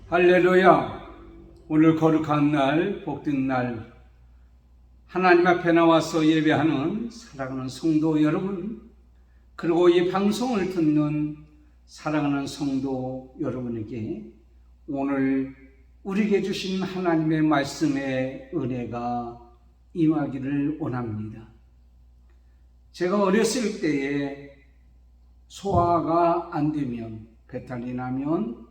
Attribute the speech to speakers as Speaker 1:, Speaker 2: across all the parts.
Speaker 1: 할렐루야. 오늘 거룩한 날, 복된 날, 하나님 앞에 나와서 예배하는 사랑하는 성도 여러분, 그리고 이 방송을 듣는 사랑하는 성도 여러분에게 오늘 우리에게 주신 하나님의 말씀의 은혜가 임하기를 원합니다. 제가 어렸을 때에 소화가 안 되면, 배탈이 나면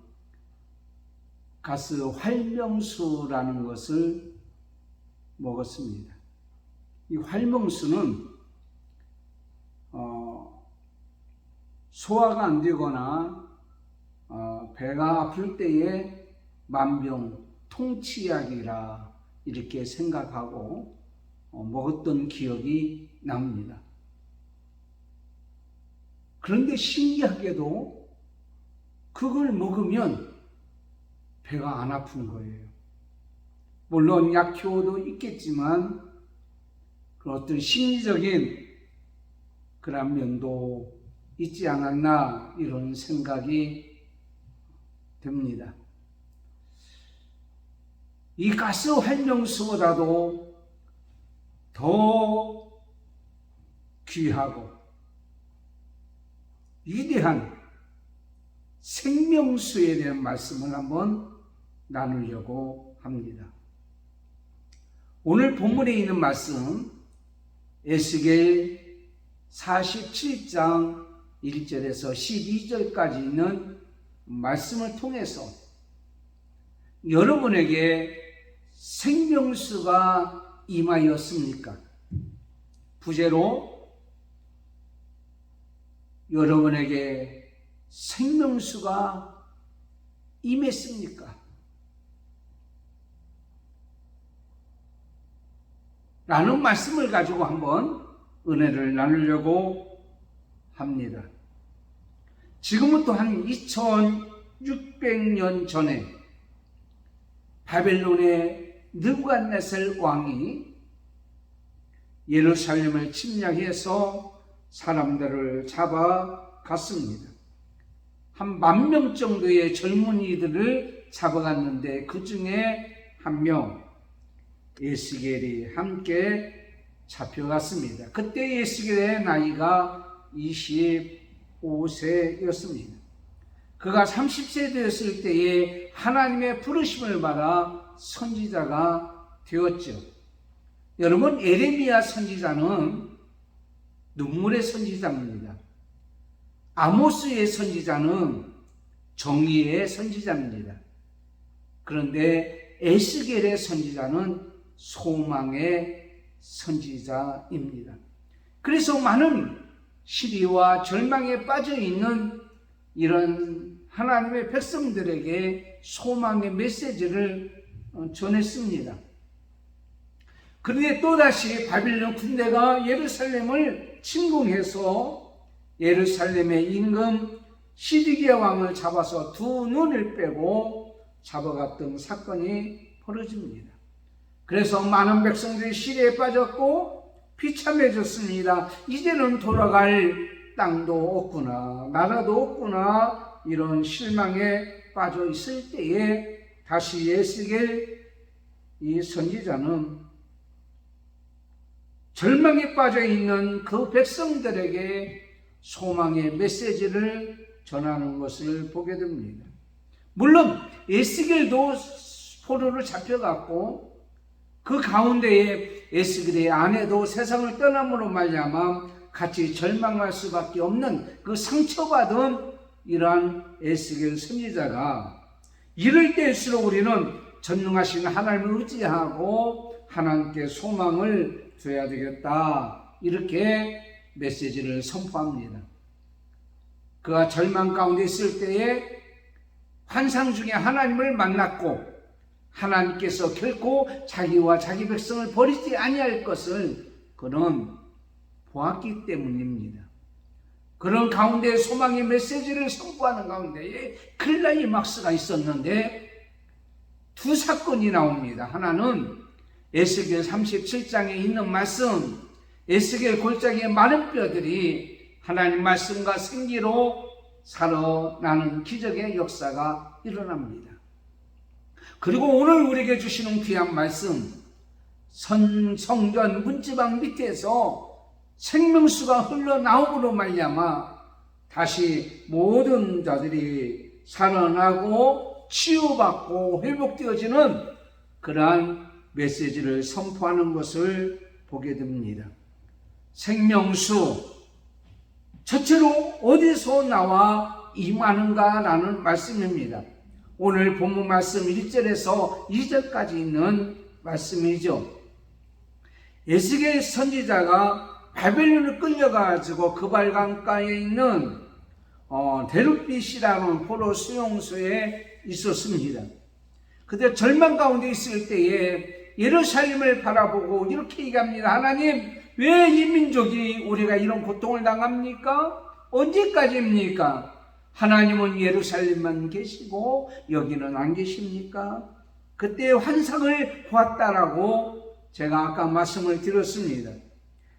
Speaker 1: 가스 활명수라는 것을 먹었습니다. 이 활명수는 소화가 안 되거나 배가 아플 때에 만병 통치약이라 이렇게 생각하고 먹었던 기억이 납니다. 그런데 신기하게도 그걸 먹으면 배가 안 아픈 거예요. 물론 약효도 있겠지만 어떤 심리적인 그런 면도 있지 않았나 이런 생각이 듭니다. 이 가스 활명수보다도 더 귀하고 위대한 생명수에 대한 말씀을 한번 나누려고 합니다. 오늘 본문에 있는 말씀 에스겔 47장 1절에서 12절까지 있는 말씀을 통해서 여러분에게 생명수가 임하였습니까? 부제로 여러분에게 생명수가 임했습니까? 라는 말씀을 가지고 한번 은혜를 나누려고 합니다. 지금부터 한 2600년 전에 바벨론의 느부갓네살 왕이 예루살렘을 침략해서 사람들을 잡아갔습니다. 한 10,000명 정도의 젊은이들을 잡아갔는데 그 중에 한 명 에스겔이 함께 잡혀갔습니다. 그때 에스겔의 나이가 25세였습니다. 그가 30세 되었을 때에 하나님의 부르심을 받아 선지자가 되었죠. 여러분, 에레미야 선지자는 눈물의 선지자입니다. 아모스의 선지자는 정의의 선지자입니다. 그런데 에스겔의 선지자는 소망의 선지자입니다. 그래서 많은 시리와 절망에 빠져 있는 이런 하나님의 백성들에게 소망의 메시지를 전했습니다. 그런데 또다시 바빌론 군대가 예루살렘을 침공해서 예루살렘의 임금 시드기야 왕을 잡아서 두 눈을 빼고 잡아갔던 사건이 벌어집니다. 그래서 많은 백성들이 시리에 빠졌고 비참해졌습니다. 이제는 돌아갈 땅도 없구나, 나라도 없구나, 이런 실망에 빠져 있을 때에 다시 에스겔 이 선지자는 절망에 빠져 있는 그 백성들에게 소망의 메시지를 전하는 것을 보게 됩니다. 물론 에스겔도 포로로 잡혀갔고 그 가운데에 에스겔의 아내도 세상을 떠남으로 말미암아 같이 절망할 수밖에 없는 그 상처받은 이러한 에스겔 선지자가 이럴 때일수록 우리는 전능하신 하나님을 의지하고 하나님께 소망을 줘야 되겠다, 이렇게 메시지를 선포합니다. 그가 절망 가운데 있을 때에 환상 중에 하나님을 만났고 하나님께서 결코 자기와 자기 백성을 버리지 아니할 것을 그는 보았기 때문입니다. 그런 가운데 소망의 메시지를 선포하는 가운데에 클라이막스가 있었는데 두 사건이 나옵니다. 하나는 에스겔 37장에 있는 말씀, 에스겔 골짜기의 마른 뼈들이 하나님 말씀과 생기로 살아나는 기적의 역사가 일어납니다. 그리고 오늘 우리에게 주시는 귀한 말씀, 성전 문지방 밑에서 생명수가 흘러나오므로 말미암아 다시 모든 자들이 살아나고 치유받고 회복되어지는 그러한 메시지를 선포하는 것을 보게 됩니다. 생명수, 첫째로 어디서 나와 임하는가라는 말씀입니다. 오늘 본문 말씀 1절에서 2절까지 있는 말씀이죠. 에스겔 선지자가 바벨론을 끌려가지고 그발강가에 있는 데룻빛이라는 포로 수용소에 있었습니다. 그때 절망 가운데 있을 때에 예루살렘을 바라보고 이렇게 얘기합니다. 하나님, 왜 이 민족이 우리가 이런 고통을 당합니까? 언제까지입니까? 하나님은 예루살렘만 계시고 여기는 안 계십니까? 그때 환상을 보았다라고 제가 아까 말씀을 드렸습니다.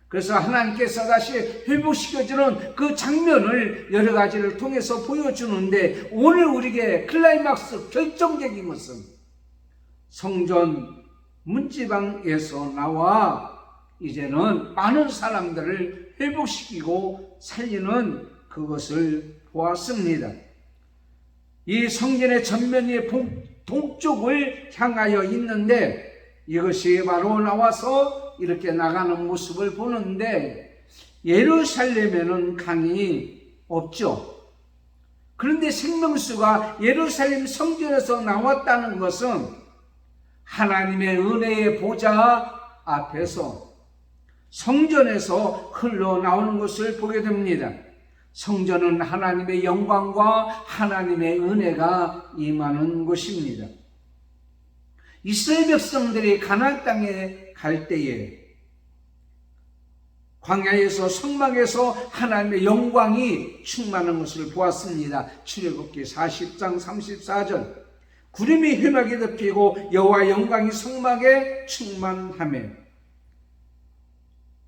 Speaker 1: 그래서 하나님께서 다시 회복시켜주는 그 장면을 여러 가지를 통해서 보여주는데, 오늘 우리에게 클라이막스 결정적인 것은 성전 문지방에서 나와 이제는 많은 사람들을 회복시키고 살리는 그것을 보았습니다. 이 성전의 전면이 동쪽을 향하여 있는데, 이것이 바로 나와서 이렇게 나가는 모습을 보는데, 예루살렘에는 강이 없죠. 그런데 생명수가 예루살렘 성전에서 나왔다는 것은 하나님의 은혜의 보좌 앞에서 성전에서 흘러나오는 것을 보게 됩니다. 성전은 하나님의 영광과 하나님의 은혜가 임하는 곳입니다. 이스라엘 백성들이 가나안 땅에 갈 때에 광야에서 성막에서 하나님의 영광이 충만한 것을 보았습니다. 출애굽기 40장 34절, 구름이 회막에 덮이고 여호와의 영광이 성막에 충만하며,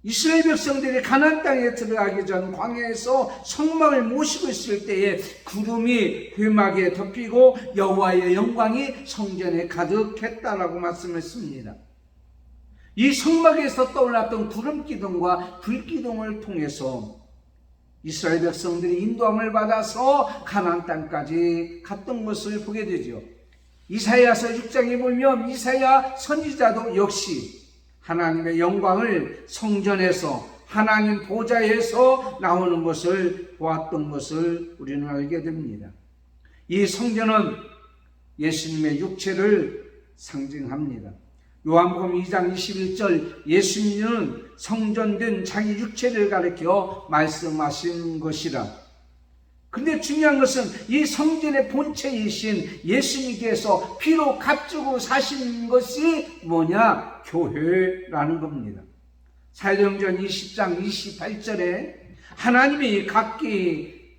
Speaker 1: 이스라엘 백성들이 가나안 땅에 들어가기 전 광야에서 성막을 모시고 있을 때에 구름이 회막에 덮이고 여호와의 영광이 성전에 가득했다라고 말씀했습니다. 이 성막에서 떠올랐던 구름 기둥과 불 기둥을 통해서 이스라엘 백성들이 인도함을 받아서 가나안 땅까지 갔던 것을 보게 되죠. 이사야서 6장에 보면 이사야 선지자도 역시 하나님의 영광을 성전에서 하나님 보좌에서 나오는 것을 보았던 것을 우리는 알게 됩니다. 이 성전은 예수님의 육체를 상징합니다. 요한복음 2장 21절, 예수님은 성전된 자기 육체를 가리켜 말씀하신 것이라. 근데 중요한 것은 이 성전의 본체이신 예수님께서 피로 값주고 사신 것이 뭐냐? 교회라는 겁니다. 사도행전 20장 28절에 하나님이 각기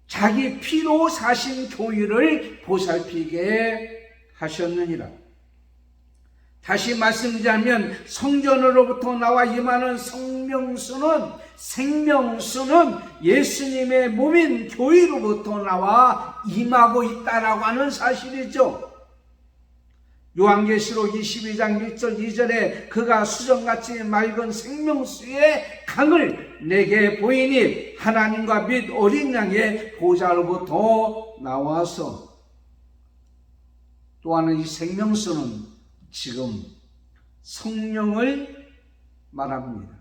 Speaker 1: 자기 피로 사신 교회를 보살피게 하셨느니라. 다시 말씀드리자면 성전으로부터 나와 임하는 생명수는 예수님의 몸인 교회로부터 나와 임하고 있다라고 하는 사실이죠. 요한계시록 22장 1절 2절에 그가 수정같이 맑은 생명수의 강을 내게 보이니 하나님과 및 어린 양의 보좌로부터 나와서, 또 하나 이 생명수는 지금 성령을 말합니다.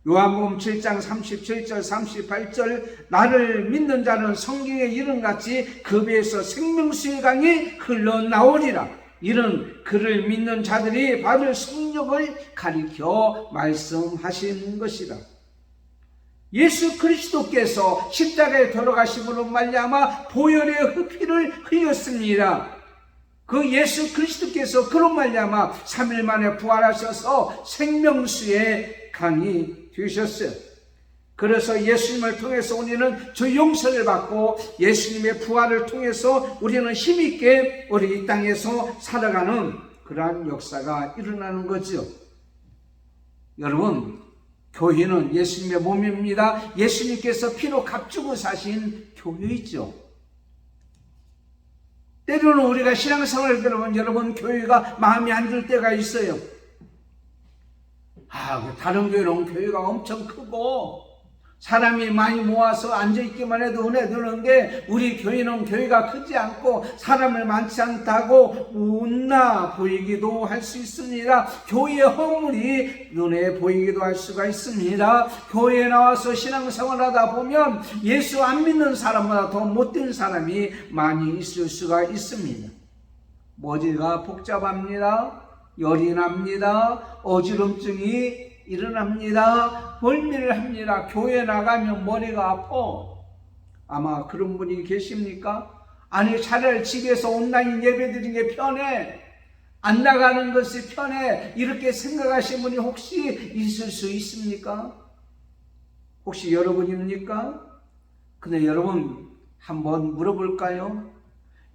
Speaker 1: 요한복음 7장 37절 38절, 나를 믿는 자는 성경의 이름같이 그 배에서 생명수의 강이 흘러나오리라. 이는 그를 믿는 자들이 받을 성령을 가리켜 말씀하신 것이라. 예수 그리스도께서 십자가에 돌아가심으로 말미암아 보혈의 피를 흘렸습니다. 그 예수 그리스도께서 그런 말미암아 3일 만에 부활하셔서 생명수의 강이 되셨어요. 그래서 예수님을 통해서 우리는 저 용서를 받고 예수님의 부활을 통해서 우리는 힘있게 우리 이 땅에서 살아가는 그러한 역사가 일어나는 거죠. 여러분, 교회는 예수님의 몸입니다. 예수님께서 피로 값주고 사신 교회이죠. 때로는 우리가 신앙생활을 들어보면 여러분 교회가 마음에 안 들 때가 있어요. 다른 교회는 교회가 엄청 크고 사람이 많이 모아서 앉아있기만 해도 은혜 드는데 우리 교회는 교회가 크지 않고 사람을 많지 않다고 못나 보이기도 할 수 있습니다. 교회의 허물이 눈에 보이기도 할 수가 있습니다. 교회에 나와서 신앙생활 하다 보면 예수 안 믿는 사람보다 더 못된 사람이 많이 있을 수가 있습니다. 머리가 복잡합니다. 열이 납니다. 어지럼증이 일어납니다. 멀미를 합니다. 교회 나가면 머리가 아파. 아마 그런 분이 계십니까? 아니 차라리 집에서 온라인 예배 드리는 게 편해. 안 나가는 것이 편해. 이렇게 생각하시는 분이 혹시 있을 수 있습니까? 혹시 여러분입니까? 근데 여러분 한번 물어볼까요?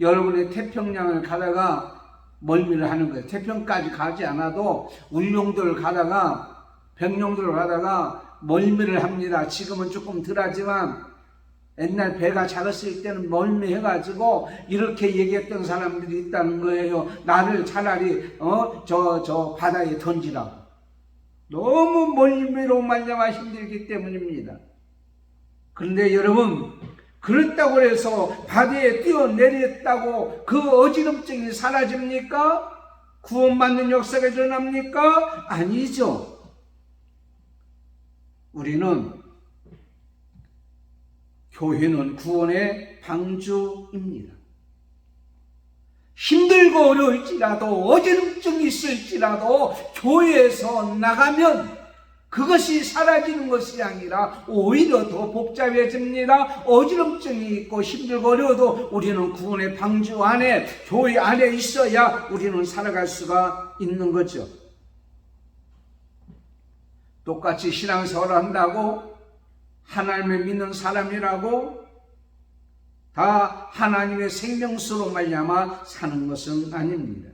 Speaker 1: 여러분의 태평양을 가다가 멀미를 하는 거예요. 태평까지 가지 않아도 울릉도를 가다가 백령도를 가다가 멀미를 합니다. 지금은 조금 덜하지만 옛날 배가 작았을 때는 멀미해가지고 이렇게 얘기했던 사람들이 있다는 거예요. 나를 차라리 저 바다에 던지라고. 너무 멀미로 말미암아 힘들기 때문입니다. 그런데 여러분 그렇다고 해서 바다에 뛰어내렸다고 그 어지럼증이 사라집니까? 구원받는 역사가 일어납니까? 아니죠. 우리는 교회는 구원의 방주입니다. 힘들고 어려울지라도 어지럼증이 있을지라도 교회에서 나가면 그것이 사라지는 것이 아니라 오히려 더 복잡해집니다. 어지럼증이 있고 힘들고 어려워도 우리는 구원의 방주 안에 교회 안에 있어야 우리는 살아갈 수가 있는 거죠. 똑같이 신앙생활을 한다고 하나님을 믿는 사람이라고 다 하나님의 생명수로 말미암아 사는 것은 아닙니다.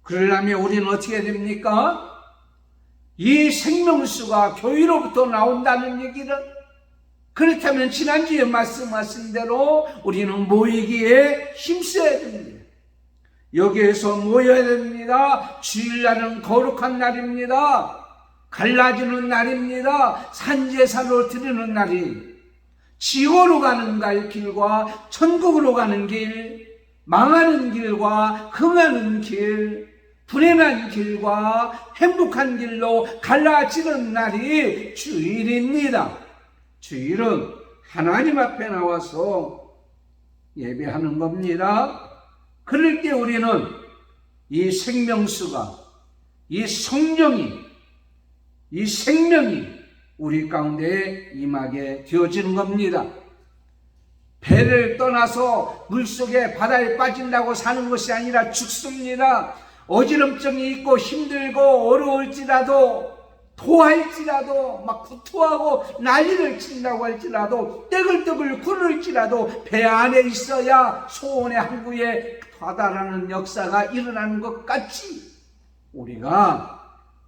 Speaker 1: 그러려면 우리는 어떻게 됩니까? 이 생명수가 교회로부터 나온다는 얘기는 그렇다면 지난주에 말씀하신 대로 우리는 모이기에 힘써야 됩니다. 여기에서 모여야 됩니다. 주일날은 거룩한 날입니다. 갈라지는 날입니다. 산제사로 드리는 날이 지옥으로 가는 길과 천국으로 가는 길, 망하는 길과 흥하는 길, 불행한 길과 행복한 길로 갈라지는 날이 주일입니다. 주일은 하나님 앞에 나와서 예배하는 겁니다. 그럴 때 우리는 이 생명수가, 이 성령이, 이 생명이 우리 가운데 임하게 되어지는 겁니다. 배를 떠나서 물속에 바다에 빠진다고 사는 것이 아니라 죽습니다. 어지럼증이 있고 힘들고 어려울지라도 토할지라도 막 구토하고 난리를 친다고 할지라도 떼글떼글 굴을지라도 배 안에 있어야 소원의 항구에 다다라는 역사가 일어나는 것 같이 우리가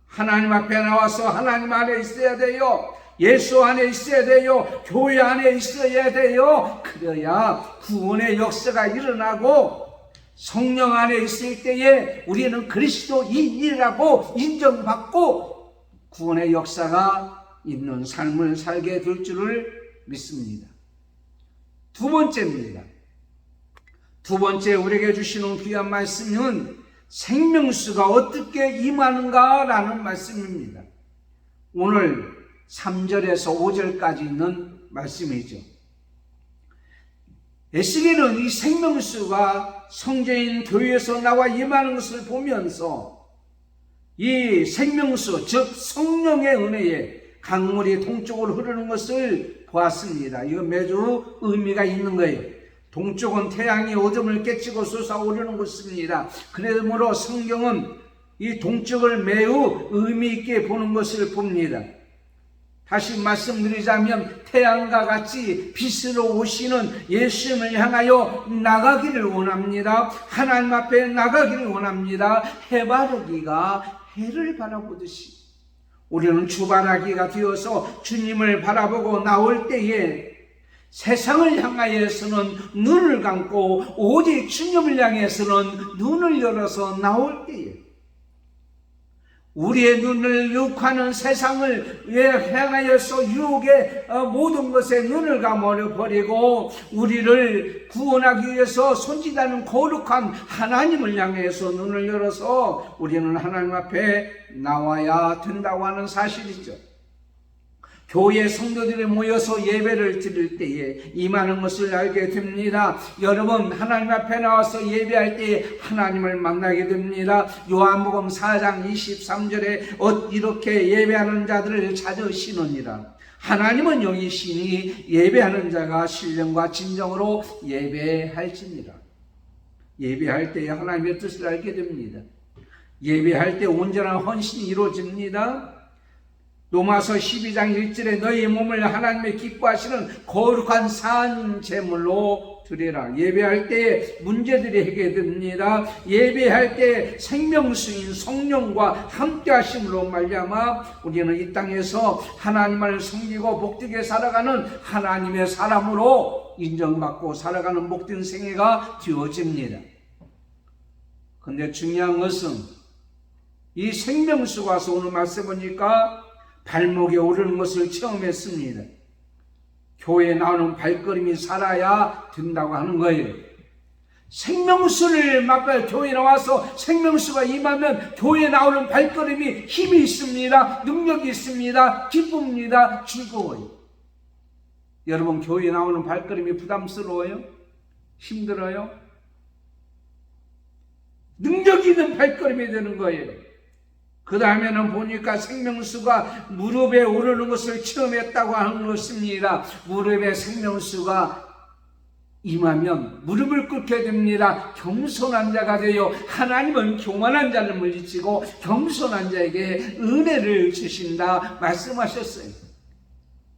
Speaker 1: 하나님 앞에 나와서 하나님 안에 있어야 돼요. 예수 안에 있어야 돼요. 교회 안에 있어야 돼요. 그래야 구원의 역사가 일어나고 성령 안에 있을 때에 우리는 그리스도인이라고 인정받고 구원의 역사가 있는 삶을 살게 될 줄을 믿습니다. 두 번째입니다. 두 번째 우리에게 주시는 귀한 말씀은 생명수가 어떻게 임하는가라는 말씀입니다. 오늘 3절에서 5절까지 있는 말씀이죠. 에스겔은 이 생명수가 성전인 교회에서 나와 임하는 것을 보면서 이 생명수, 즉 성령의 은혜에 강물이 동쪽으로 흐르는 것을 보았습니다. 이거 매주 의미가 있는 거예요. 동쪽은 태양이 어둠을 깨치고 솟아오르는 곳입니다. 그러므로 성경은 이 동쪽을 매우 의미 있게 보는 것을 봅니다. 다시 말씀드리자면 태양과 같이 빛으로 오시는 예수님을 향하여 나가기를 원합니다. 하나님 앞에 나가기를 원합니다. 해바라기가 해를 바라보듯이 우리는 주바라기가 되어서 주님을 바라보고 나올 때에 세상을 향하여서는 눈을 감고 오직 주님을 향해서는 눈을 열어서 나올 때에 우리의 눈을 유혹하는 세상을 향하여서 유혹의 모든 것에 눈을 감아버리고 우리를 구원하기 위해서 손짓하는 거룩한 하나님을 향해서 눈을 열어서 우리는 하나님 앞에 나와야 된다고 하는 사실이죠. 교회 성도들이 모여서 예배를 드릴 때에 임하는 것을 알게 됩니다. 여러분, 하나님 앞에 나와서 예배할 때에 하나님을 만나게 됩니다. 요한복음 4장 23절에 이렇게 예배하는 자들을 찾으시느니라. 하나님은 영이시니 예배하는 자가 신령과 진정으로 예배할지니라. 예배할 때에 하나님의 뜻을 알게 됩니다. 예배할 때 온전한 헌신이 이루어집니다. 로마서 12장 1절에 너희 몸을 하나님의 기뻐하시는 거룩한 산 제물로 드리라. 예배할 때 문제들이 해결됩니다. 예배할 때 생명수인 성령과 함께 하심으로 말미암아 우리는 이 땅에서 하나님을 섬기고 복되게 살아가는 하나님의 사람으로 인정받고 살아가는 복된 생애가 되어집니다. 그런데 중요한 것은 이 생명수가 와서 오늘 말씀 보니까 발목에 오르는 것을 체험했습니다. 교회에 나오는 발걸음이 살아야 된다고 하는 거예요. 생명수를 맛봐야 교회에 나와서 생명수가 임하면 교회에 나오는 발걸음이 힘이 있습니다. 능력이 있습니다. 기쁩니다. 즐거워요. 여러분, 교회에 나오는 발걸음이 부담스러워요? 힘들어요? 능력 있는 발걸음이 되는 거예요. 그 다음에는 보니까 생명수가 무릎에 오르는 것을 체험했다고 하는 것입니다. 무릎에 생명수가 임하면 무릎을 꿇게 됩니다. 겸손한 자가 되어 하나님은 교만한 자를 물리치고 겸손한 자에게 은혜를 주신다 말씀하셨어요.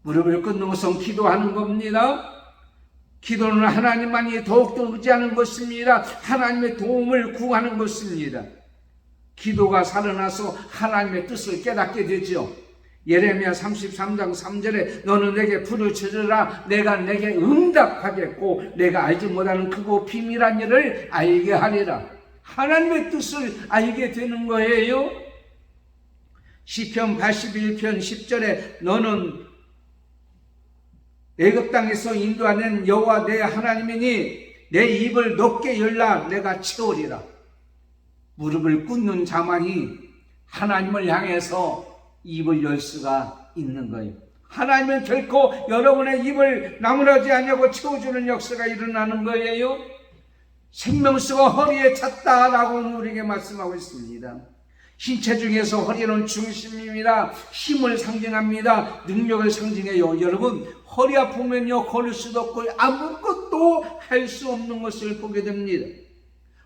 Speaker 1: 무릎을 꿇는 것은 기도하는 겁니다. 기도는 하나님만이 더욱더 의지하는 것입니다. 하나님의 도움을 구하는 것입니다. 기도가 살아나서 하나님의 뜻을 깨닫게 되죠. 예레미야 33장 3절에 너는 내게 부르짖으라 내가 내게 응답하겠고 내가 알지 못하는 크고 비밀한 일을 알게 하리라. 하나님의 뜻을 알게 되는 거예요. 시편 81편 10절에 너는 애굽 땅에서 인도하는 여호와 내 하나님이니 내 입을 높게 열라 내가 채우리라. 무릎을 꿇는 자만이 하나님을 향해서 입을 열 수가 있는 거예요. 하나님은 결코 여러분의 입을 나무라지 않냐고 채워주는 역사가 일어나는 거예요. 생명수가 허리에 찼다라고 우리에게 말씀하고 있습니다. 신체 중에서 허리는 중심입니다. 힘을 상징합니다. 능력을 상징해요. 여러분, 허리 아프면요 걸을 수도 없고 아무것도 할 수 없는 것을 보게 됩니다.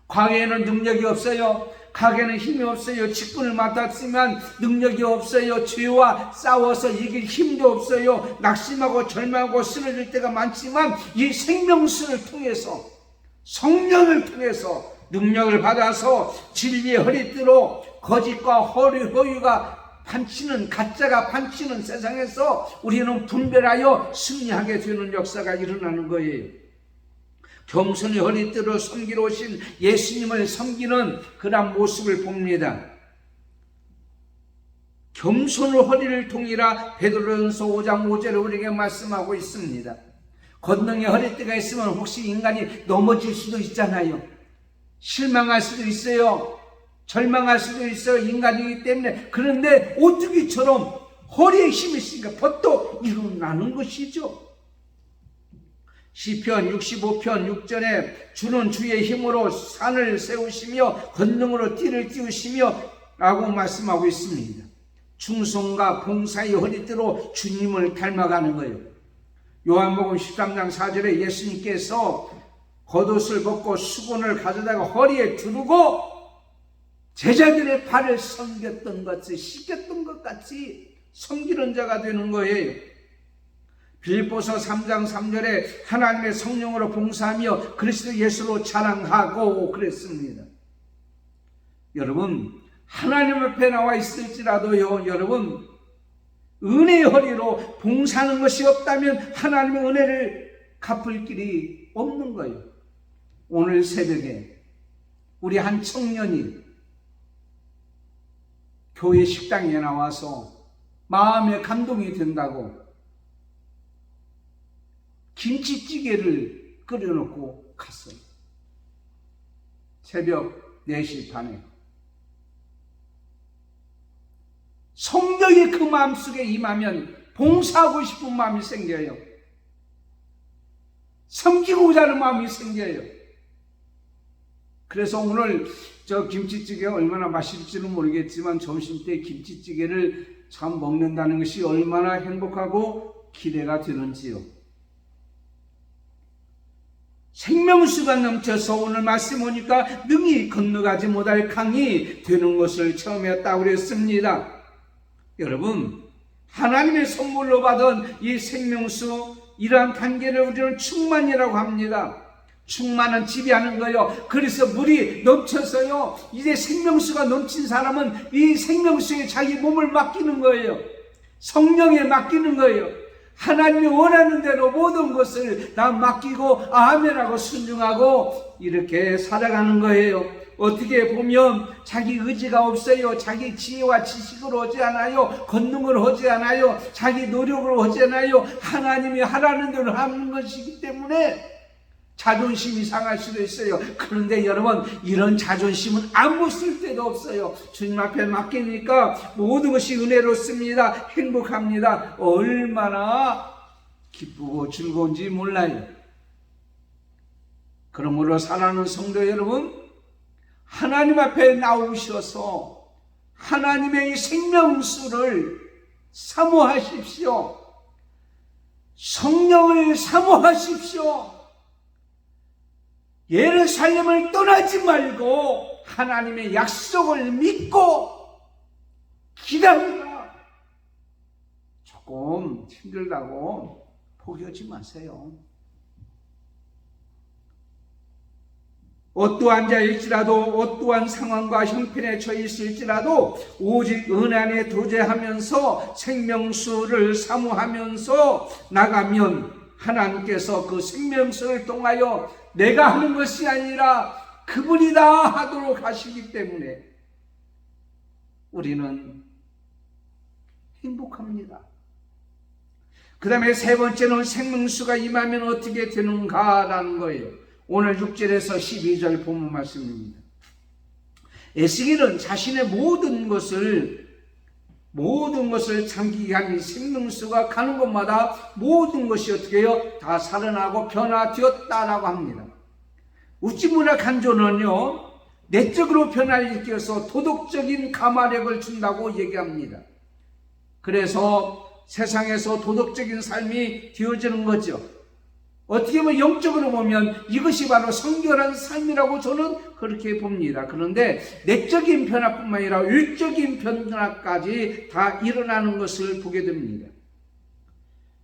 Speaker 1: 과거에는 능력이 없어요. 과거에는 힘이 없어요. 직분을 맡았지만 능력이 없어요. 죄와 싸워서 이길 힘도 없어요. 낙심하고 절망하고 쓰러질 때가 많지만 이 생명수를 통해서 성령을 통해서 능력을 받아서 진리의 허리띠로 거짓과 허유가 판치는 가짜가 판치는 세상에서 우리는 분별하여 승리하게 되는 역사가 일어나는 거예요. 겸손히 허리띠로 섬기러 오신 예수님을 섬기는 그런 모습을 봅니다. 겸손으로 허리를 통이라 베드로전서 5장 5절에 우리에게 말씀하고 있습니다. 걷는 허리띠가 있으면 혹시 인간이 넘어질 수도 있잖아요. 실망할 수도 있어요. 절망할 수도 있어요. 인간이기 때문에. 그런데 오뚜기처럼 허리에 힘이 있으니까 버떡 일어나는 것이죠. 시편 65편 6절에 주는 주의 힘으로 산을 세우시며 권능으로 띠를 띄우시며 라고 말씀하고 있습니다. 충성과 봉사의 허리띠로 주님을 닮아가는 거예요. 요한복음 13장 4절에 예수님께서 겉옷을 벗고 수건을 가져다가 허리에 두르고 제자들의 발을 섬겼던 것 같이 씻겼던 것 같이 섬기는 자가 되는 거예요. 빌립보서 3장 3절에 하나님의 성령으로 봉사하며 그리스도 예수로 자랑하고 그랬습니다. 여러분, 하나님 앞에 나와 있을지라도요, 여러분, 은혜의 허리로 봉사하는 것이 없다면 하나님의 은혜를 갚을 길이 없는 거예요. 오늘 새벽에 우리 한 청년이 교회 식당에 나와서 마음에 감동이 된다고 김치찌개를 끓여놓고 갔어요. 새벽 4시 반에. 성령이 그 마음속에 임하면 봉사하고 싶은 마음이 생겨요. 섬기고자 하는 마음이 생겨요. 그래서 오늘 저 김치찌개가 얼마나 맛있을지는 모르겠지만 점심때 김치찌개를 참 먹는다는 것이 얼마나 행복하고 기대가 되는지요. 생명수가 넘쳐서 오늘 말씀 오니까 능히 건너가지 못할 강이 되는 것을 체험했다고 그랬습니다. 여러분, 하나님의 선물로 받은 이 생명수, 이러한 단계를 우리는 충만이라고 합니다. 충만은 지배하는 거예요. 그래서 물이 넘쳐서요, 이제 생명수가 넘친 사람은 이 생명수에 자기 몸을 맡기는 거예요. 성령에 맡기는 거예요. 하나님이 원하는 대로 모든 것을 다 맡기고 아멘하고 순종하고 이렇게 살아가는 거예요. 어떻게 보면 자기 의지가 없어요. 자기 지혜와 지식으로 하지 않아요. 권능으로 하지 않아요. 자기 노력으로 하지 않아요. 하나님이 하라는 대로 하는 것이기 때문에 자존심이 상할 수도 있어요. 그런데 여러분, 이런 자존심은 아무 쓸데도 없어요. 주님 앞에 맡기니까 모든 것이 은혜롭습니다. 행복합니다. 얼마나 기쁘고 즐거운지 몰라요. 그러므로 사랑하는 성도 여러분, 하나님 앞에 나오셔서 하나님의 이 생명수를 사모하십시오. 성령을 사모하십시오. 예루살렘을 떠나지 말고 하나님의 약속을 믿고 기다리라. 조금 힘들다고 포기하지 마세요. 어떠한 자일지라도, 어떠한 상황과 형편에 처해 있을지라도 오직 은혜에 도제하면서 생명수를 사모하면서 나가면 하나님께서 그 생명수를 통하여 내가 하는 것이 아니라 그분이 다 하도록 하시기 때문에 우리는 행복합니다. 그 다음에 세 번째는 생명수가 임하면 어떻게 되는가라는 거예요. 오늘 6절에서 12절 본문 말씀입니다. 에스겔은 자신의 모든 것을 잠기게 한 이 생명수가 가는 곳마다 모든 것이 어떻게 해요? 다 살아나고 변화되었다라고 합니다. 우찌무라 간조는요, 내적으로 변화를 일으켜서 도덕적인 가마력을 준다고 얘기합니다. 그래서 세상에서 도덕적인 삶이 되어지는 거죠. 어떻게 보면 영적으로 보면 이것이 바로 성결한 삶이라고 저는 그렇게 봅니다. 그런데 내적인 변화뿐만 아니라 일적인 변화까지 다 일어나는 것을 보게 됩니다.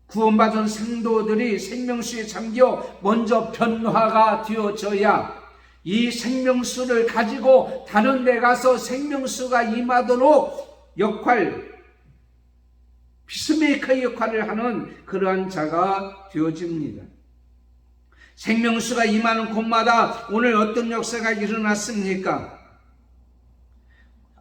Speaker 1: 구원받은 성도들이 생명수에 잠겨 먼저 변화가 되어져야 이 생명수를 가지고 다른 데 가서 생명수가 임하도록 피스메이커 역할을 하는 그러한 자가 되어집니다. 생명수가 임하는 곳마다 오늘 어떤 역사가 일어났습니까?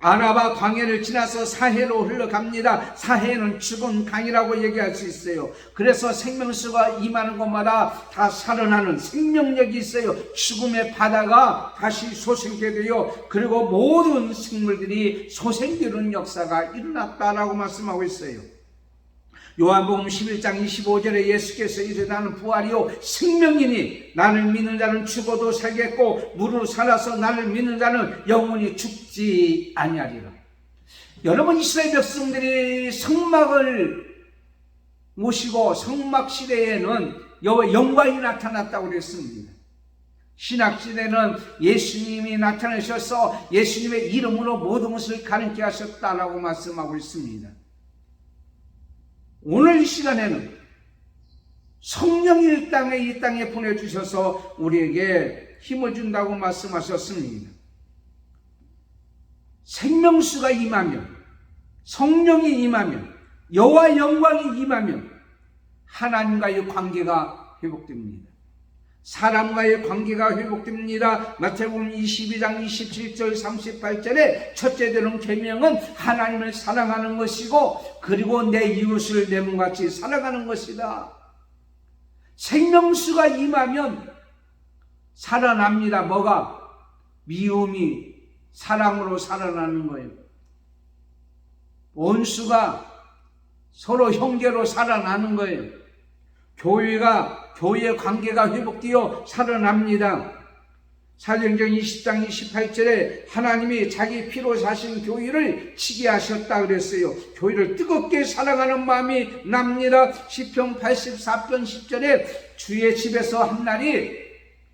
Speaker 1: 아라바 광야를 지나서 사해로 흘러갑니다. 사해는 죽은 강이라고 얘기할 수 있어요. 그래서 생명수가 임하는 곳마다 다 살아나는 생명력이 있어요. 죽음의 바다가 다시 소생게 되어 그리고 모든 생물들이 소생되는 역사가 일어났다라고 말씀하고 있어요. 요한복음 11장 25절에 예수께서 이르되 나는 부활이요 생명이니 나를 믿는 자는 죽어도 살겠고 무릇 살아서 나를 믿는 자는 영원히 죽지 아니하리라. 여러분, 이스라엘 백성들이 성막을 모시고 성막 시대에는 여호와의 영광이 나타났다고 그랬습니다. 신약시대는 예수님이 나타나셔서 예수님의 이름으로 모든 것을 가르쳐 하셨다라고 말씀하고 있습니다. 오늘 이 시간에는 성령이 이 땅에 보내주셔서 우리에게 힘을 준다고 말씀하셨습니다. 생명수가 임하면, 성령이 임하면, 여호와 영광이 임하면 하나님과의 관계가 회복됩니다. 사람과의 관계가 회복됩니다. 마태복음 22장 27절 38절에 첫째 되는 계명은 하나님을 사랑하는 것이고 그리고 내 이웃을 내 몸같이 사랑하는 것이다. 생명수가 임하면 살아납니다. 뭐가? 미움이 사랑으로 살아나는 거예요. 원수가 서로 형제로 살아나는 거예요. 교회의 관계가 회복되어 살아납니다. 사도행전 20장 28절에 하나님이 자기 피로 사신 교회를 치게 하셨다 그랬어요. 교회를 뜨겁게 사랑하는 마음이 납니다. 시편 84편 10절에 주의 집에서 한 날이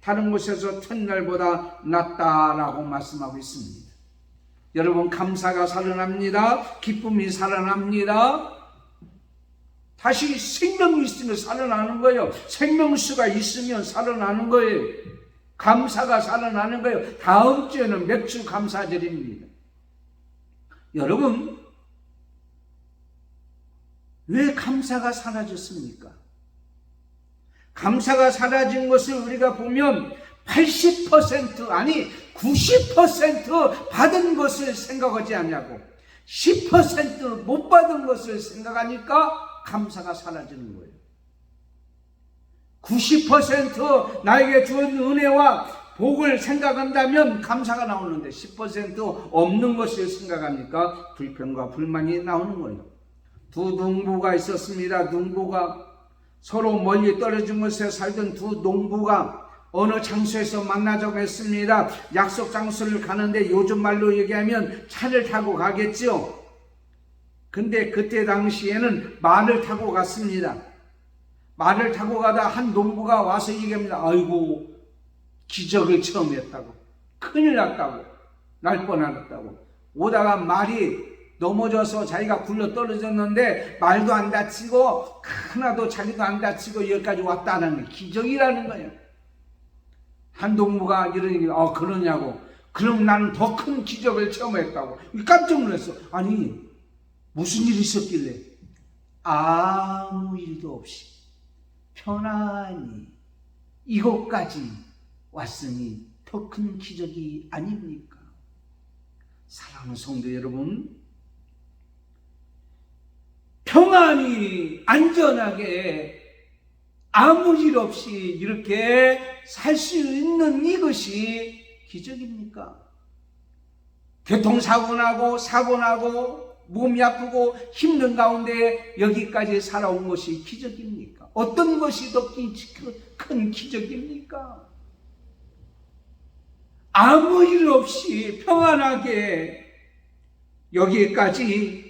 Speaker 1: 다른 곳에서 첫날보다 낫다라고 말씀하고 있습니다. 여러분, 감사가 살아납니다. 기쁨이 살아납니다. 다시 생명이 있으면 살아나는 거예요. 생명수가 있으면 살아나는 거예요. 감사가 살아나는 거예요. 다음 주에는 맥주 감사절입니다. 여러분, 왜 감사가 사라졌습니까? 감사가 사라진 것을 우리가 보면 80% 아니 90% 받은 것을 생각하지 않냐고 10% 못 받은 것을 생각하니까 감사가 사라지는 거예요. 90% 나에게 주은 은혜와 복을 생각한다면 감사가 나오는데 10% 없는 것을 생각하니까 불평과 불만이 나오는 거예요. 두 농부가 있었습니다. 농부가 서로 멀리 떨어진 곳에 살던 두 농부가 어느 장소에서 만나자고 했습니다. 약속 장소를 가는데 요즘 말로 얘기하면 차를 타고 가겠죠. 근데 그때 당시에는 말을 타고 갔습니다. 말을 타고 가다 한 농부가 와서 얘기합니다. 아이고, 기적을 처음 했다고. 큰일 났다고. 날 뻔하겠다고. 오다가 말이 넘어져서 자기가 굴러 떨어졌는데 말도 안 다치고 하나도 자기도 안 다치고 여기까지 왔다는 게 기적이라는 거예요. 한 동무가 이러니 그러냐고. 그럼 나는 더 큰 기적을 처음 했다고. 깜짝 놀랐어. 아니 무슨 일이 있었길래? 아무 일도 없이 편안히 이곳까지 왔으니 더 큰 기적이 아닙니까? 사랑하는 성도 여러분, 평안히 안전하게 아무 일 없이 이렇게 살 수 있는 이것이 기적입니까? 교통사고 나고 사고 나고 몸이 아프고 힘든 가운데 여기까지 살아온 것이 기적입니까? 어떤 것이 더 큰 기적입니까? 아무 일 없이 평안하게 여기까지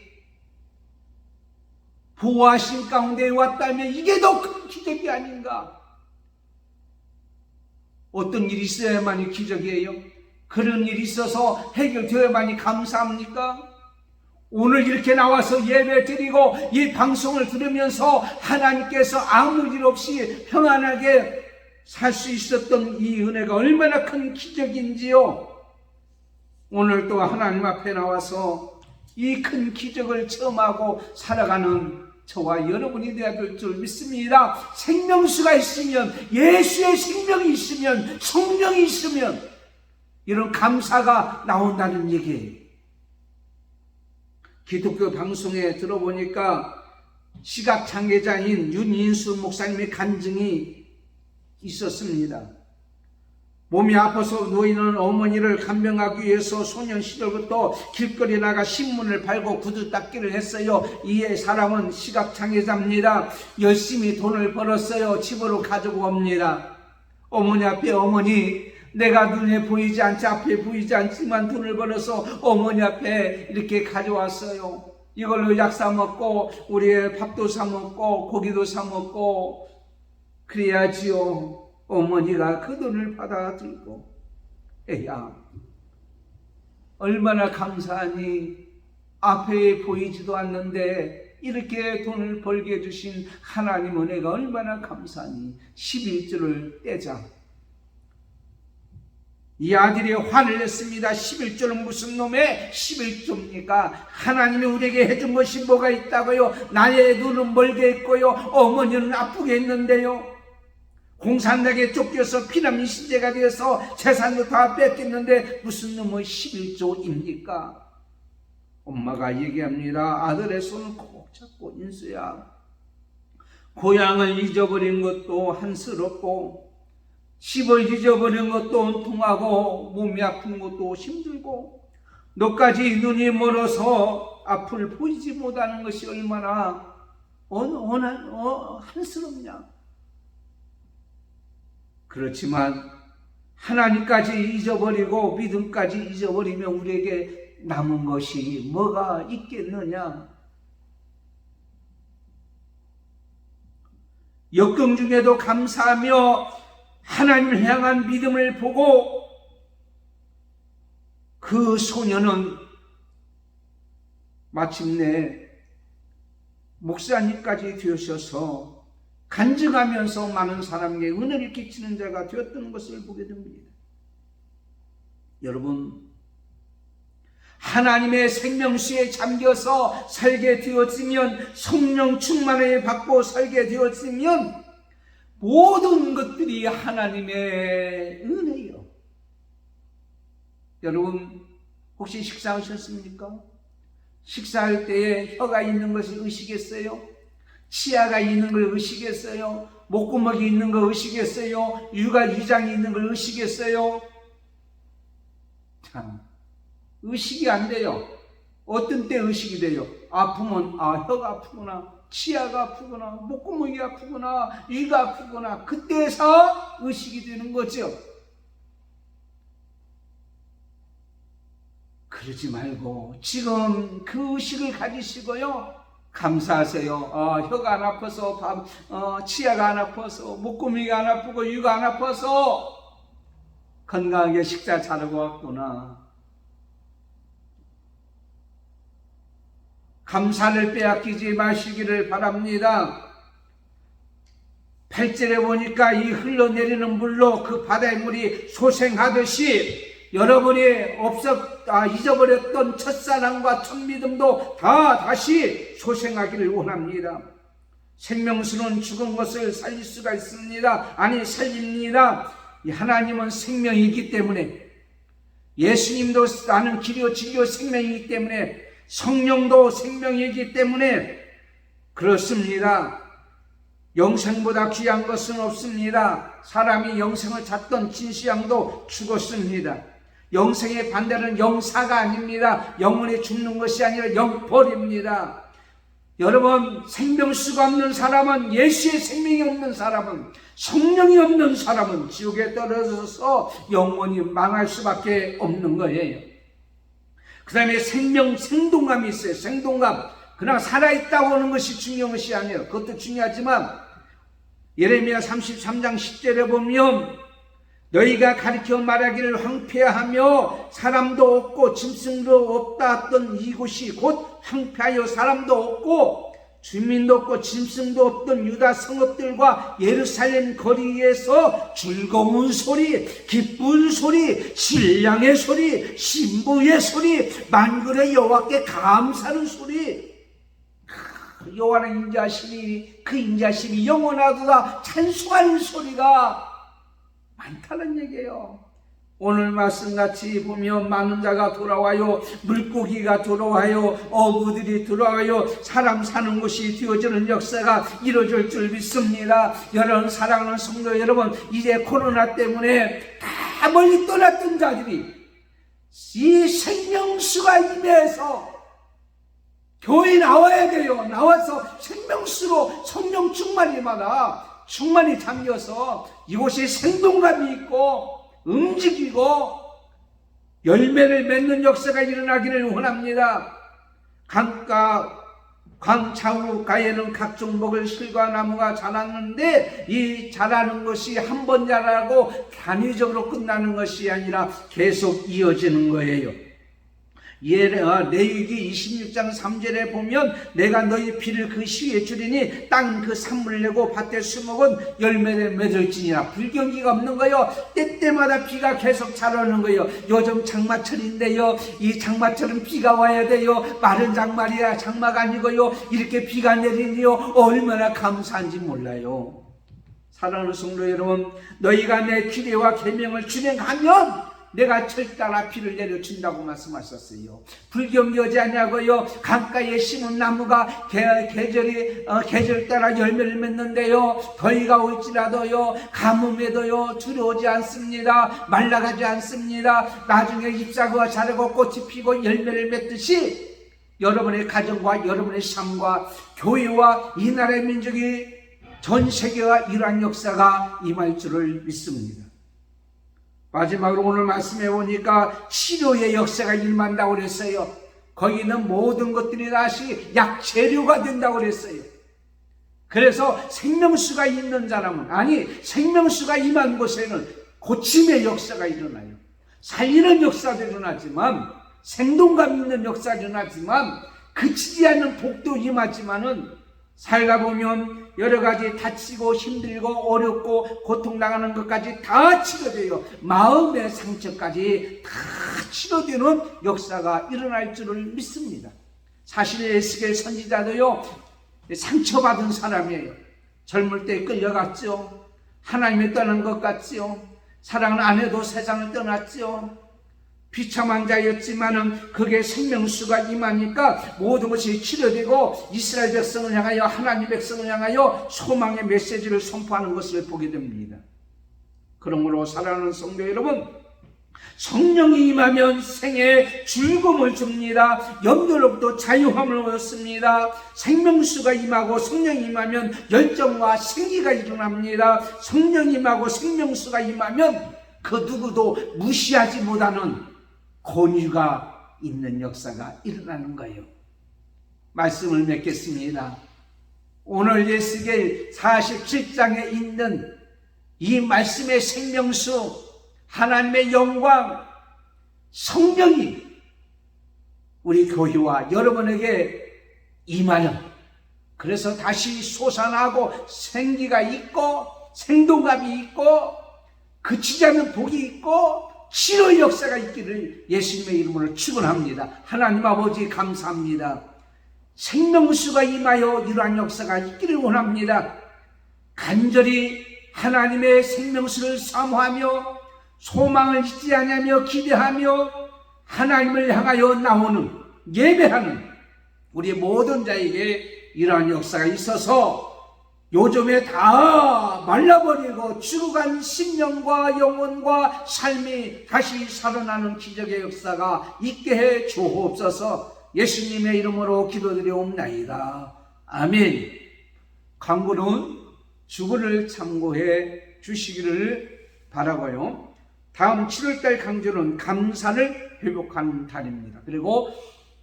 Speaker 1: 보호하신 가운데 왔다면 이게 더 큰 기적이 아닌가? 어떤 일이 있어야만이 기적이에요? 그런 일이 있어서 해결되어야만이 감사합니까? 오늘 이렇게 나와서 예배 드리고 이 방송을 들으면서 하나님께서 아무 일 없이 평안하게 살 수 있었던 이 은혜가 얼마나 큰 기적인지요. 오늘 또 하나님 앞에 나와서 이 큰 기적을 체험하고 살아가는 저와 여러분이 되어야 될 줄 믿습니다. 생명수가 있으면, 예수의 생명이 있으면, 성령이 있으면 이런 감사가 나온다는 얘기예요. 기독교 방송에 들어보니까 시각장애자인 윤인수 목사님의 간증이 있었습니다. 몸이 아파서 누워있는 어머니를 간병하기 위해서 소년 시절부터 길거리에 나가 신문을 팔고 구두 닦기를 했어요. 이 사람은 시각장애자입니다. 열심히 돈을 벌었어요. 집으로 가지고 옵니다. 어머니 앞에, 어머니, 내가 눈에 보이지 않지, 앞에 보이지 않지만 돈을 벌어서 어머니 앞에 이렇게 가져왔어요. 이걸로 약 사 먹고 우리의 밥도 사 먹고 고기도 사 먹고 그래야지요. 어머니가 그 돈을 받아들고, 에야, 얼마나 감사하니. 앞에 보이지도 않는데 이렇게 돈을 벌게 해주신 하나님 은혜가 얼마나 감사하니. 11조를 떼자. 이 아들이 화를 냈습니다. 11조는 무슨 놈의 11조입니까? 하나님이 우리에게 해준 것이 뭐가 있다고요? 나의 눈은 멀게 했고요, 어머니는 아프게 했는데요. 공산당에 쫓겨서 피난민 시대가 되어서 재산도 다 뺏겼는데 무슨 놈의 11조입니까? 엄마가 얘기합니다. 아들의 손을 꼭 잡고, 인수야, 고향을 잊어버린 것도 한스럽고 집을 잊어버린 것도 온통하고 몸이 아픈 것도 힘들고 너까지 눈이 멀어서 앞을 보이지 못하는 것이 얼마나 한스럽냐. 그렇지만 하나님까지 잊어버리고 믿음까지 잊어버리면 우리에게 남은 것이 뭐가 있겠느냐. 역경 중에도 감사하며 하나님을 향한 믿음을 보고 그 소녀는 마침내 목사님까지 되셔서 간증하면서 많은 사람에게 은혜를 끼치는 자가 되었던 것을 보게 됩니다. 여러분, 하나님의 생명수에 잠겨서 살게 되었으면, 성령 충만을 받고 살게 되었으면 모든 것들이 하나님의 은혜요. 여러분, 혹시 식사하셨습니까? 식사할 때에 혀가 있는 것이 의식했어요? 치아가 있는 걸 의식했어요? 목구멍이 있는 걸 의식했어요? 위장이 있는 걸 의식했어요? 참, 의식이 안 돼요. 어떤 때 의식이 돼요? 아프면 혀가 아프구나, 치아가 아프구나, 목구멍이 아프구나, 위가 아프구나, 그때서 의식이 되는 거죠. 그러지 말고 지금 그 의식을 가지시고요, 감사하세요. 혀가 안 아파서, 치아가 안 아파서, 목구멍이가 안 아프고 위가 안 아파서 건강하게 식사 잘하고 왔구나. 감사를 빼앗기지 마시기를 바랍니다. 8절에 보니까 이 흘러내리는 물로 그 바다의 물이 소생하듯이 여러분이 잊어버렸던 첫사랑과 첫믿음도 다시 소생하기를 원합니다. 생명수는 죽은 것을 살릴 수가 있습니다. 아니, 살립니다. 하나님은 생명이기 때문에, 예수님도 나는 길이요 진리요 생명이기 때문에, 성령도 생명이기 때문에 그렇습니다. 영생보다 귀한 것은 없습니다. 사람이 영생을 찾던 진시황도 죽었습니다. 영생의 반대는 영사가 아닙니다. 영원히 죽는 것이 아니라 영벌입니다. 여러분, 생명수가 없는 사람은, 예수의 생명이 없는 사람은, 성령이 없는 사람은 지옥에 떨어져서 영원히 망할 수밖에 없는 거예요. 그 다음에 생동감이 있어요. 생동감. 그냥 살아있다고 하는 것이 중요한 것이 아니에요. 그것도 중요하지만 예레미야 33장 10절에 보면 너희가 가르쳐 말하기를 황폐하며 사람도 없고 짐승도 없다 했던 이곳이 곧 황폐하여 사람도 없고 주민도 없고 짐승도 없던 유다 성읍들과 예루살렘 거리에서 즐거운 소리, 기쁜 소리, 신랑의 소리, 신부의 소리, 만군의 여호와께 감사하는 소리, 여호와는 인자심이, 그 인자심이 영원하도다 찬송하는 소리가 많다는 얘기예요. 오늘 말씀같이 보면 많은 자가 돌아와요. 물고기가 돌아와요. 어부들이 돌아와요. 사람 사는 곳이 되어지는 역사가 이루어질 줄 믿습니다. 여러분, 사랑하는 성도 여러분, 이제 코로나 때문에 다 멀리 떠났던 자들이 이 생명수가 임해서 교회에 나와야 돼요. 나와서 생명수로 성령 충만히 잠겨서 이곳이 생동감이 있고 움직이고 열매를 맺는 역사가 일어나기를 원합니다. 강좌우가에는 각종 먹을 실과 나무가 자랐는데 이 자라는 것이 한 번 자라고 단위적으로 끝나는 것이 아니라 계속 이어지는 거예요. 레위기 26장 3절에 보면 내가 너희 피를 그 시에 주리니 땅 그 산물 내고 밭에 수목은 열매를 맺을지니라. 불경기가 없는 거요. 때때마다 비가 계속 자라는 거요. 요즘 장마철인데요, 이 장마철은 비가 와야 돼요. 마른 장마리야 장마가 아니고요, 이렇게 비가 내리니요 얼마나 감사한지 몰라요. 사랑하는 성도 여러분, 너희가 내 규례와 계명을 준행하면 내가 철따라 비를 내려준다고 말씀하셨어요. 불경기하지 아니하고요, 강가에 심은 나무가 계절 따라 열매를 맺는데요, 더위가 올지라도요, 가뭄에도요 두려워하지 않습니다. 말라가지 않습니다. 나중에 잎사귀가 자라고 꽃이 피고 열매를 맺듯이 여러분의 가정과 여러분의 삶과 교회와 이 나라의 민족이 전 세계와 이러한 역사가 임할 줄을 믿습니다. 마지막으로 오늘 말씀해 보니까 치료의 역사가 임한다고 그랬어요. 거기는 모든 것들이 다시 약재료가 된다고 그랬어요. 그래서 생명수가 있는 사람은, 아니 생명수가 임한 곳에는 고침의 역사가 일어나요. 살리는 역사도 일어나지만, 생동감 있는 역사도 일어나지만, 그치지 않는 복도 임하지만은 살다 보면 여러 가지 다치고 힘들고 어렵고 고통당하는 것까지 다 치료돼요. 마음의 상처까지 다 치료되는 역사가 일어날 줄을 믿습니다. 사실 에스겔 선지자도요, 상처받은 사람이에요. 젊을 때 끌려갔죠. 하나님을 떠난 것 같지요. 사랑은 안 해도 세상을 떠났지요. 비참한 자였지만은 그게 생명수가 임하니까 모든 것이 치료되고 이스라엘 백성을 향하여, 하나님 백성을 향하여 소망의 메시지를 선포하는 것을 보게 됩니다. 그러므로 사랑하는 성도 여러분, 성령이 임하면 생에 즐거움을 줍니다. 염려로부터 자유함을 얻습니다. 생명수가 임하고 성령이 임하면 열정과 생기가 일어납니다. 성령이 임하고 생명수가 임하면 그 누구도 무시하지 못하는 권위가 있는 역사가 일어나는 거예요. 말씀을 맺겠습니다. 오늘 에스겔 47장에 있는 이 말씀의 생명수, 하나님의 영광, 성령이 우리 교회와 여러분에게 임하는, 그래서 다시 솟아나고 생기가 있고 생동감이 있고 그치지 않는 복이 있고 치료의 역사가 있기를 예수님의 이름으로 축원합니다. 하나님 아버지 감사합니다. 생명수가 임하여 이러한 역사가 있기를 원합니다. 간절히 하나님의 생명수를 사모하며 소망을 잊지 않으며 기대하며 하나님을 향하여 나오는, 예배하는 우리 모든 자에게 이러한 역사가 있어서 요즘에 다 말라버리고 죽어간 심령과 영혼과 삶이 다시 살아나는 기적의 역사가 있게 해 주옵소서. 예수님의 이름으로 기도드리옵나이다. 아멘. 강구는 주거를 참고해 주시기를 바라고요. 다음 7월달 강주는 감사를 회복하는 달입니다. 그리고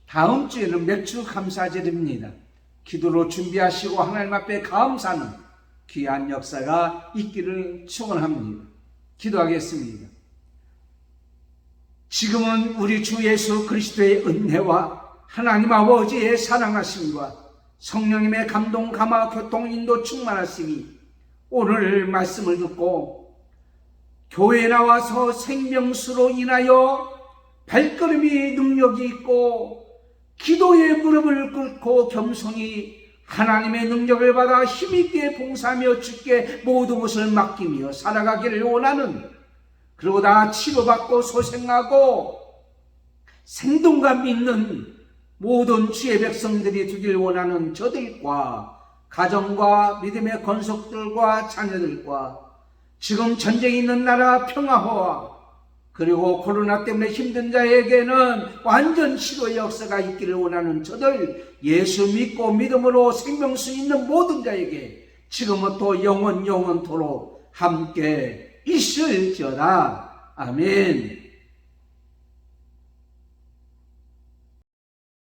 Speaker 1: 다음 주에는 맥주 감사절입니다. 기도로 준비하시고 하나님 앞에 감사하는 귀한 역사가 있기를 축원합니다. 기도하겠습니다. 지금은 우리 주 예수 그리스도의 은혜와 하나님 아버지의 사랑하심과 성령님의 감동, 감화, 교통, 인도 충만하심이 오늘 말씀을 듣고 교회에 나와서 생명수로 인하여 발걸음이 능력이 있고 기도의 무릎을 꿇고 겸손히 하나님의 능력을 받아 힘있게 봉사하며 주께 모든 것을 맡기며 살아가기를 원하는, 그리고 다 치료받고 소생하고 생동감 있는 모든 주의 백성들이 되길 원하는 저들과 가정과 믿음의 건속들과 자녀들과 지금 전쟁이 있는 나라 평화와 그리고 코로나 때문에 힘든 자에게는 완전 치료의 역사가 있기를 원하는 저들, 예수 믿고 믿음으로 생명수 있는 모든 자에게 지금부터 영원토록 함께 있을지어다. 아멘.